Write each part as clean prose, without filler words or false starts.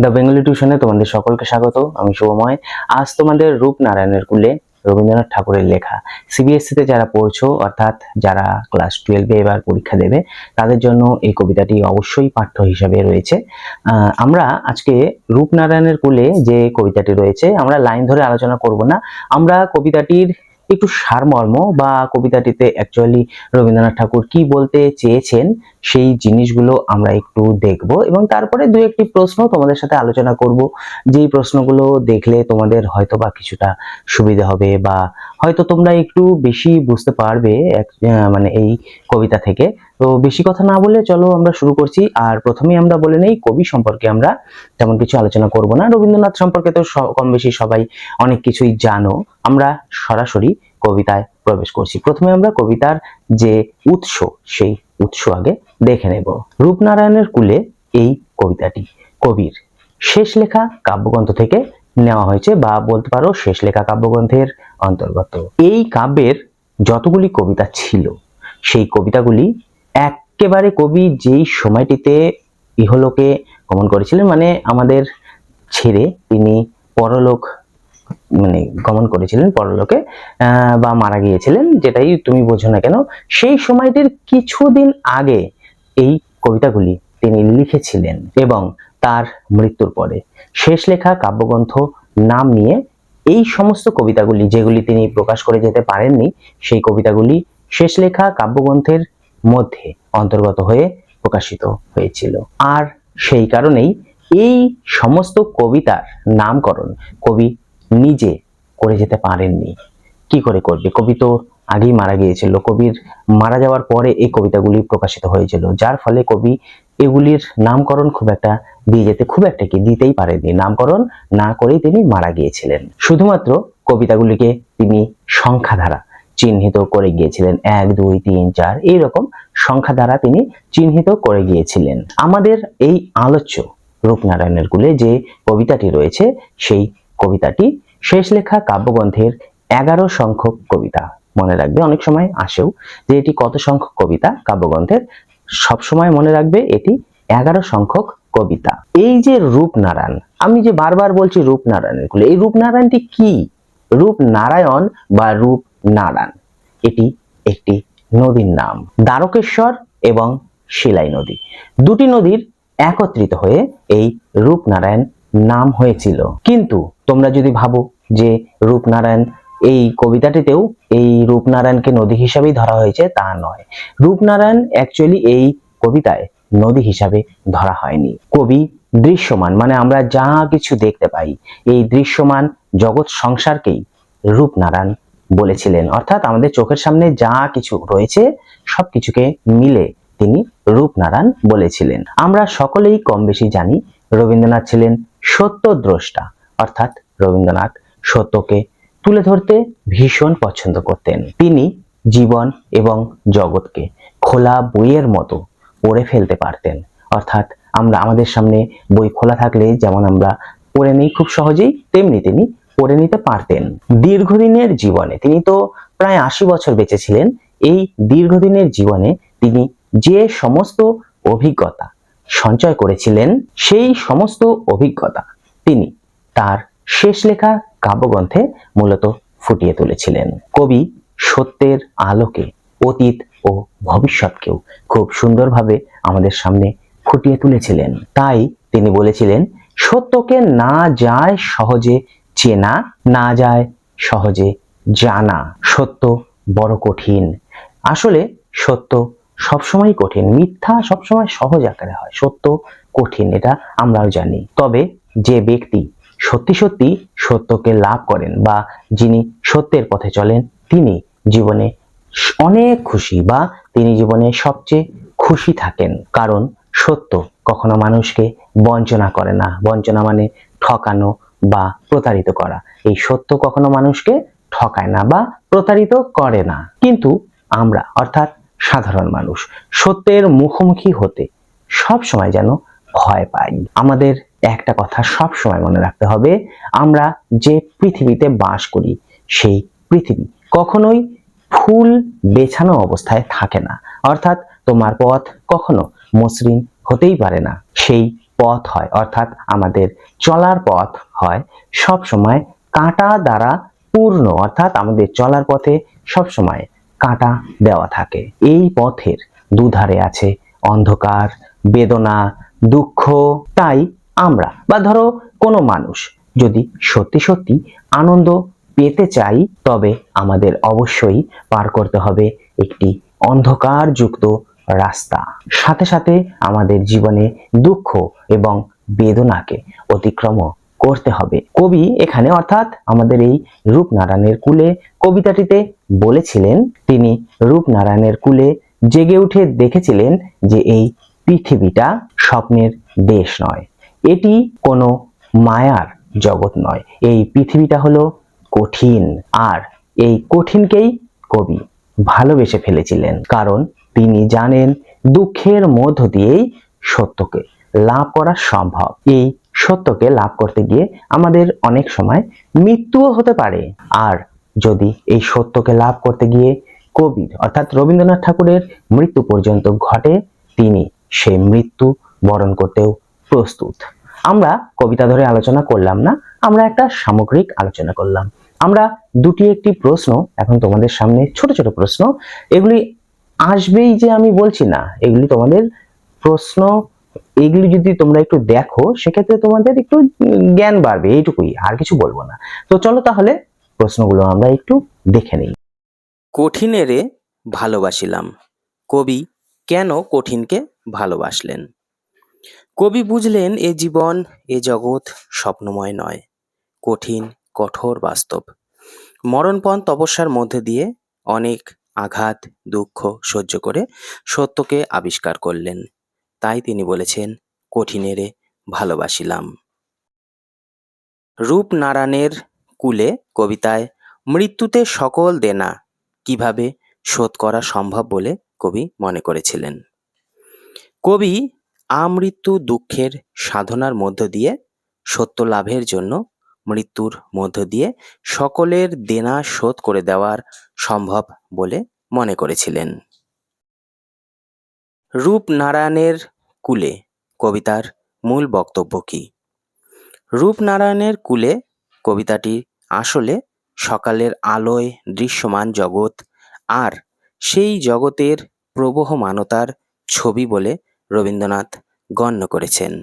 The Bengali টিউশনে তোমাদের সকলকে স্বাগত। আমি শুভময়। আজ তোমাদের রূপনারায়ণের কুলে রবীন্দ্রনাথ ঠাকুরের লেখা সিবিএসসিতে যারা পড়ছো, অর্থাৎ যারা ক্লাস 12-এ এবার পরীক্ষা দেবে, তাদের জন্য এই কবিতাটি অবশ্যই পাঠ্য হিসাবে রয়েছে। আমরা আজকে রূপনারায়ণের কুলে যে কবিতাটি রয়েছে, আমরা লাইন ধরে আলোচনা করব না। আমরা কবিতাটির একটু সারমর্ম বা কবিতাটিতে অ্যাকচুয়ালি রবীন্দ্রনাথ ঠাকুর কি বলতে চেয়েছেন সেই জিনিসগুলো আমরা একটু দেখব, এবং তারপরে দু একটি প্রশ্ন তোমাদের সাথে আলোচনা করব। যেই প্রশ্নগুলো দেখলে তোমাদের হয়তো বা কিছুটা সুবিধা হবে, বা হয়তো তোমরা একটু বেশি বুঝতে পারবে মানে এই কবিতা থেকে। তো বেশি কথা না বলে চলো আমরা শুরু করছি। আর প্রথমেই আমরা বলে নেই, কবি সম্পর্কে আমরা তেমন কিছু আলোচনা করব না। রবীন্দ্রনাথ সম্পর্কে তো কম বেশি সবাই অনেক কিছুই জানো। আমরা সরাসরি কবিতায় প্রবেশ করছি। প্রথমে আমরা কবিতার যে উৎস, সেই উৎস আগে দেখে নেব। রূপনারায়ণের কুলে এই কবিতাটি কবির শেষ লেখা কাব্যগ্রন্থ থেকে নেওয়া হয়েছে, বা বলতে পারো শেষ লেখা কাব্যগ্রন্থের অন্তর্গত। এই কাব্যের যতগুলি কবিতা ছিল, সেই কবিতাগুলি একেবারে কবি যেই সময়টিতে ইহলোকে গমন করেছিলেন, মানে আমাদের ছেড়ে তিনি পরলোক মানে গমন করেছিলেন, পরলোকে বা মারা গিয়েছিলেন, যেটাই তুমি বোঝো না কেন, সেই সময়টির কিছুদিন আগে এই কবিতাগুলি তিনি লিখেছিলেন, এবং তার মৃত্যুর পরে শেষ লেখা কাব্যগ্রন্থ নাম নিয়ে এই সমস্ত কবিতাগুলি, যেগুলি তিনি প্রকাশ করে যেতে পারেননি, সেই কবিতাগুলি শেষ লেখা কাব্যগ্রন্থের মধ্যে অন্তর্গত হয়ে প্রকাশিত হয়েছিল। আর সেই কারণেই এই সমস্ত কবিতার নামকরণ কবি নিজে করে যেতে পারেননি। কি করে করবে? কবি তো আগেই মারা গিয়েছিল। কবির মারা যাওয়ার পরে এই কবিতাগুলি প্রকাশিত হয়েছিল, যার ফলে কবি এগুলির নামকরণ খুব একটা দিতেই পারেননি। নামকরণ না করেই তিনি মারা গিয়েছিলেন। শুধুমাত্র কবিতাগুলিকে তিনি সংখ্যা দ্বারা চিহ্নিত করে গিয়েছিলেন, 1, 2, 3, 4 এইরকম সংখ্যা দ্বারা তিনি চিহ্নিত করে গিয়েছিলেন। আমাদের এই আলোচ্য রূপনারায়ণের কুলে যে কবিতাটি রয়েছে, সেই কবিতাটি শেষ লেখা কাব্যগ্রন্থের 11 সংখ্যক কবিতা। মনে রাখবে, অনেক সময় আসেও যে এটি কত সংখ্যক কবিতা কাব্যগ্রন্থের, সব সময় মনে রাখবে এটি 11 সংখ্যক কবিতা। এই যে রূপনারায়ণ, আমি যে বারবার বলছি রূপনারায়ণের কুলে, এই রূপনারায়ণটি কি? রূপনারায়ণ বা রূপনারায়ণ এটি একটি নদীর নাম। দ্বারকেশ্বর এবং শিলাই নদী, দুটি নদীর একত্রিত হয়ে এই রূপনারায়ণ নাম হয়েছিল। কিন্তু তোমরা যদি ভাবো যে রূপনারায়ণ এই কবিতাটিতেও এই রূপনারায়ণকে নদী হিসাবেই ধরা হয়েছে, তা নয়। রূপনারায়ণ অ্যাকচুয়ালি এই কবিতায় নদী হিসাবে ধরা হয়নি। কবি দৃশ্যমান, মানে আমরা যা কিছু দেখতে পাই, এই দৃশ্যমান জগৎ সংসারকেই রূপনারায়ণ বলেছিলেন। অর্থাৎ আমাদের চোখের সামনে যা কিছু রয়েছে সবকিছুকে মিলে তিনি রূপনারায়ণ বলেছিলেন। আমরা সকলেই কম বেশি জানি রবীন্দ্রনাথ ছিলেন সত্যদ্রষ্টা, অর্থাৎ রবীন্দ্রনাথ সত্যকে তুলে ধরতে ভীষণ পছন্দ করতেন। তিনি জীবন এবং জগৎকে খোলা বইয়ের মতো পড়ে ফেলতে পারতেন। অর্থাৎ আমাদের সামনে বই খোলা থাকলে যেমন আমরা পড়ে নিই খুব সহজেই, তেমনি তিনি পড়ে নিতে পারতেন। দীর্ঘদিনের জীবনে, তিনি তো প্রায় 80 বছর বেঁচে ছিলেন, এই দীর্ঘদিনের জীবনে তিনি যে সমস্ত অভিজ্ঞতা সঞ্চয় করেছিলেন, সেই সমস্ত অভিজ্ঞতা তিনি তার শেষ লেখা কাব্যগ্রন্থে মূলত ফুটিয়ে তুলেছিলেন। কবি সত্যের আলোকে অতীত ও ভবিষ্যৎকেও খুব সুন্দরভাবে আমাদের সামনে ফুটিয়ে তুলেছিলেন। তাই তিনি বলেছিলেন, সত্যকে না যায় সহজে চেনা, না যায় সহজে জানা। সত্য বড় কঠিন। আসলে সত্য সবসময় কঠিন, মিথ্যা সবসময় সহজ আকারে হয়, সত্য কঠিন, এটা আমরাও জানি। তবে যে ব্যক্তি সত্যি সত্যি সত্যকে লাভ করেন, বা যিনি সত্যের পথে চলেন, তিনি জীবনে অনেক খুশি, বা তিনি জীবনে সবচেয়ে খুশি থাকেন। কারণ সত্য কখনো মানুষকে বঞ্চনা করে না। বঞ্চনা মানে ঠকানো বা প্রতারিত করা। এই সত্য কখনো মানুষকে ঠকায় না বা প্রতারিত করে না। কিন্তু আমরা, অর্থাৎ সাধারণ মানুষ, সত্যের মুখোমুখি হতে সব সময় যেন ভয় পাই। আমাদের একটা কথা সব সময় মনে রাখতে হবে, আমরা যে পৃথিবীতে বাস করি, সেই পৃথিবী কখনোই ফুল বেছানো অবস্থায় থাকে না। অর্থাৎ তোমার পথ কখনো মসৃণ হতেই পারে না। সেই পথ হয়, অর্থাৎ আমাদের চলার পথ হয় সব সময় কাঁটা দ্বারা পূর্ণ, অর্থাৎ আমাদের চলার পথে সব সময় কাঁটা দেওয়া থাকে। এই পথের দুধারে আছে অন্ধকার, বেদনা, দুঃখ। তাই আমরা বা ধরো কোনো মানুষ যদি সত্যি সত্যি আনন্দ পেতে চাই, তবে আমাদের অবশ্যই পার করতে হবে একটি অন্ধকারযুক্ত রাস্তা। সাথে সাথে আমাদের জীবনে দুঃখ এবং বেদনাকে অতিক্রম করতে হবে। কবি এখানে অর্থাৎ আমাদের এই রূপনারায়ণের কুলে কবিতাটিতে বলেছিলেন, তিনি রূপনারায়ণের কুলে জেগে উঠে দেখেছিলেন যে এই পৃথিবীটা স্বপ্নের দেশ নয়, এটি কোনো মায়ার জগৎ নয়, এই পৃথিবীটা হলো কঠিন। আর এই কঠিনকেই কবি ভালোবেসে ফেলেছিলেন, কারণ তিনি জানেন দুঃখের মধ্য দিয়েই সত্যকে লাভ করা সম্ভব। এই সত্যকে লাভ করতে গিয়ে আমাদের অনেক সময় মৃত্যুও হতে পারে। আর যদি এই সত্যকে লাভ করতে গিয়ে কবির অর্থাৎ রবীন্দ্রনাথ ঠাকুরের মৃত্যু পর্যন্ত ঘটে, তিনি সেই মৃত্যু বরণ করতেও প্রস্তুত। আমরা কবিতা ধরে আলোচনা করলাম না, আমরা একটা সামগ্রিক আলোচনা করলাম। আমরা দুটি একটি প্রশ্ন এখন তোমাদের সামনে, ছোট ছোট প্রশ্ন, এগুলি আসবেই যে আমি বলছি না, এগুলি তোমাদের প্রশ্ন, এগুলি যদি তোমরা একটু দেখো সেক্ষেত্রে তোমাদের একটু জ্ঞান বাড়বে, এইটুকুই, আর কিছু বলবো না। তো চলো তাহলে প্রশ্নগুলো আমরা একটু দেখে নিই। কঠিনেরে ভালোবাসিলাম, কবি কেন কঠিনকে ভালোবাসলেন? কবি বুঝলেন এ জীবন, এ জগৎ স্বপ্নময় নয়, কঠিন, কঠোর, বাস্তব। মরণপণ তপস্যার মধ্যে দিয়ে অনেক আঘাত, দুঃখ সহ্য করে সত্যকে আবিষ্কার করলেন। তাই তিনি বলেছেন, কঠিনেরে ভালোবাসিলাম। রূপনারায়ণের কুলে কবিতায় মৃত্যুতে সকল দেনা কিভাবে শোধ করা সম্ভব বলে কবি মনে করেছিলেন। কবি আমৃত্যু দুঃখের সাধনার মধ্য দিয়ে সত্য লাভের জন্য মৃত্যুর মধ্য দিয়ে সকলের দেনা শোধ করে দেওয়ার সম্ভব বলে মনে করেছিলেন। রূপনারায়ণের কুলে কবিতার মূল বক্তব্য কি? রূপনারায়ণের কুলে কবিতাটি আসলে সকালের আলোয় দৃশ্যমান জগৎ আর সেই জগতের প্রবহমানতার ছবি বলে রবীন্দ্রনাথ গণ্য করেছেন।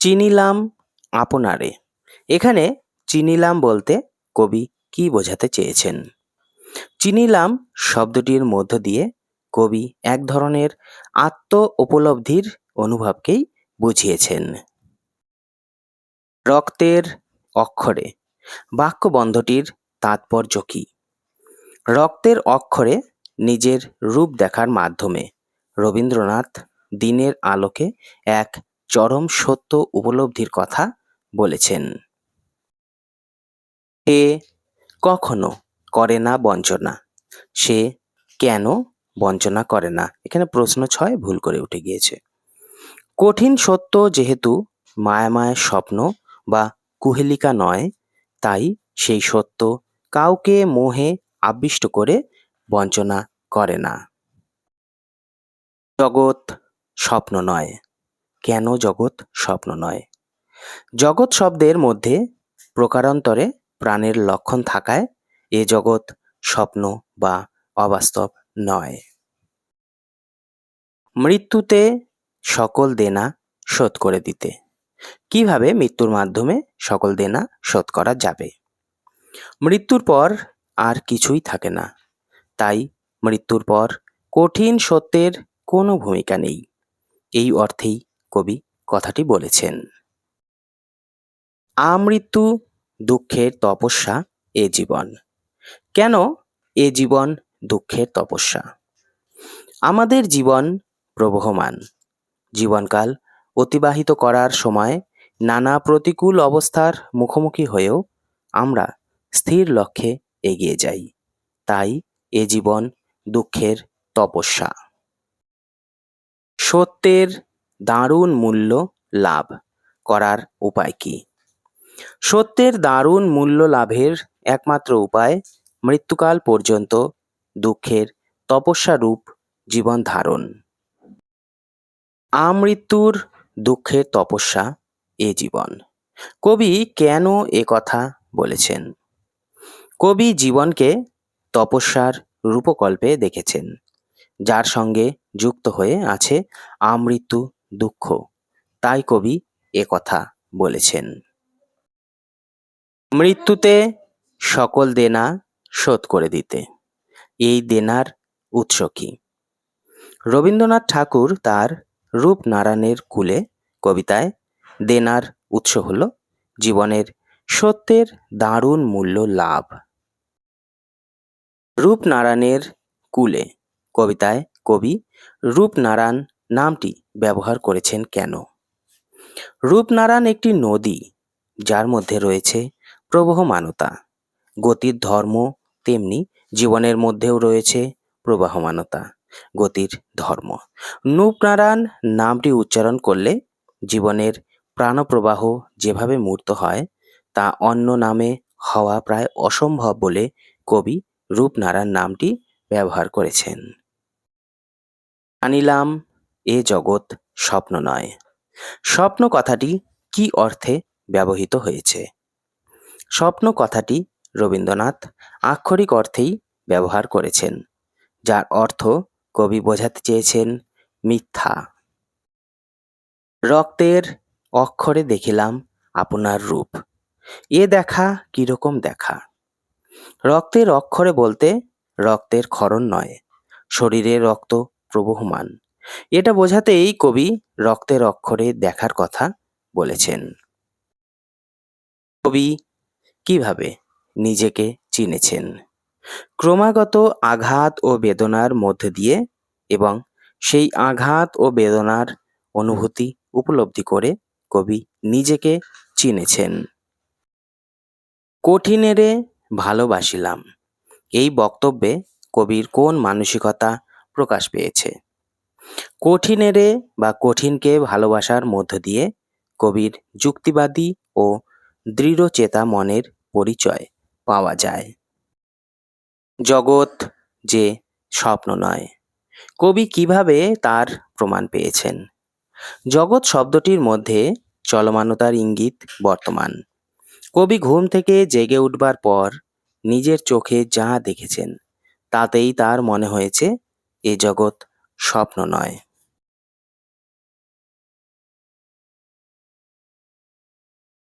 চিনিলাম আপনারে, এখানে চিনিলাম বলতে কবি কি বোঝাতে চেয়েছেন? চিনিলাম শব্দটির মধ্য দিয়ে কবি এক ধরনের আত্ম উপলব্ধির অনুভবকেই বুঝিয়েছেন। রক্তের অক্ষরে বাক্যবন্ধটির তাৎপর্য কি? রক্তের অক্ষরে নিজের রূপ দেখার মাধ্যমে রবীন্দ্রনাথ দিনের আলোকে এক চরম সত্য উপলব্ধির কথা বলেছেন। এ কখনো করে না বঞ্চনা, সে কেন বঞ্চনা করে না? এখানে প্রশ্ন 6 ভুল করে উঠে গিয়েছে। কঠিন সত্য যেহেতু মায়ামায় স্বপ্ন বা কুহেলিকা নয়, তাই সেই সত্য কাউকে মোহে আবিষ্ট করে বঞ্চনা করে না। জগৎ স্বপ্ন নয়, কেন জগৎ স্বপ্ন নয়? জগৎ শব্দের মধ্যে প্রকারান্তরে প্রাণের লক্ষণ থাকায় এ জগৎ স্বপ্ন বা অবাস্তব নয়। মৃত্যুতে সকল দেনা শোধ করে দিতে, কিভাবে মৃত্যুর মাধ্যমে সকল দেনা শোধ করা যাবে? মৃত্যুর পর আর কিছুই থাকে না, তাই মৃত্যুর পর কঠিন সত্যের কোনো ভূমিকা নেই, এই অর্থেই কবি কথাটি বলেছেন। আমৃত্যু দুঃখের তপস্যা এ জীবন, কেন এ জীবন দুঃখের তপস্যা? আমাদের জীবন প্রবহমান, জীবনকাল অতিবাহিত করার সময় নানা প্রতিকূল অবস্থার মুখোমুখি হয়েও আমরা স্থির লক্ষ্যে এগিয়ে যাই, তাই এ জীবন দুঃখের তপস্যা। সত্যের দারুণ মূল্য লাভ করার উপায় কি? সত্যের দারুণ মূল্য লাভের একমাত্র উপায় মৃত্যুকাল পর্যন্ত দুঃখের তপস্যা রূপ জীবন ধারণ। আমৃত্যুর দুঃখের তপস্যা এ জীবন। কবি কেন এ কথা বলেছেন? কবি জীবনকে তপস্যার রূপকল্পে দেখেছেন, যার সঙ্গে যুক্ত হয়ে আছে আমৃত্যু দুঃখ। তাই কবি এ কথা বলেছেন। মৃত্যুতে সকল দেনা শোধ করে দিতে। এই দেনার উৎস কি? রবীন্দ্রনাথ ঠাকুর তার রূপনারায়ণের কূলে কবিতায় দেনার উৎস হল জীবনের সত্যের দারুণ মূল্য লাভ। রূপনারায়ণের কূলে কবিতায় কবি রূপনারায়ণ নামটি ব্যবহার করেছেন কেন? রূপনারায়ণ একটি নদী, যার মধ্যে রয়েছে প্রবহমানতা। গতির ধর্ম তেমনি জীবনের মধ্যেও রয়েছে প্রবাহমানতা, গতির ধর্ম। রূপনারায়ণ নামটি উচ্চারণ করলে জীবনের প্রাণপ্রবাহ যেভাবে মূর্ত হয়, তা অন্য নামে হওয়া প্রায় অসম্ভব বলে কবি রূপনারায়ণ নামটি ব্যবহার করেছেন। জানিলাম এ জগৎ স্বপ্ন নয়। স্বপ্ন কথাটি কি অর্থে ব্যবহৃত হয়েছে? স্বপ্ন কথাটি রবীন্দ্রনাথ আক্ষরিক অর্থেই ব্যবহার করেছেন, যার অর্থ কবি বোঝাতে চেয়েছেন মিথ্যা। রক্তের অক্ষরে দেখিলাম আপনার রূপ, এ দেখা কিরকম দেখা? রক্তের অক্ষরে বলতে রক্তের ক্ষরণ নয়, শরীরে রক্ত প্রবহমান। এটা বোঝাতেই কবি রক্তের অক্ষরে দেখার কথা বলেছেন। কবি কিভাবে নিজেকে চিনেছেন? ক্রমাগত আঘাত ও বেদনার মধ্যে দিয়ে এবং সেই আঘাত ও বেদনার অনুভূতি উপলব্ধি করে কবি নিজেকে চিনেছেন। কঠিনেরে ভালোবাসিলাম, এই বক্তব্যে কবির কোন মানসিকতা প্রকাশ পেয়েছে? কঠিনেরে বা কঠিনকে ভালোবাসার মধ্য দিয়ে কবির যুক্তিবাদী ও দৃঢ়চেতা মনের পরিচয় পাওয়া যায়। জগৎ যে স্বপ্ন নয়, কবি কিভাবে তার প্রমাণ পেয়েছেন? জগৎ শব্দটির মধ্যে চলমানতার ইঙ্গিত বর্তমান। কবি ঘুম থেকে জেগে উঠবার পর নিজের চোখে যা দেখেছেন, তাতেই তার মনে হয়েছে এ জগৎ স্বপ্ন নয়।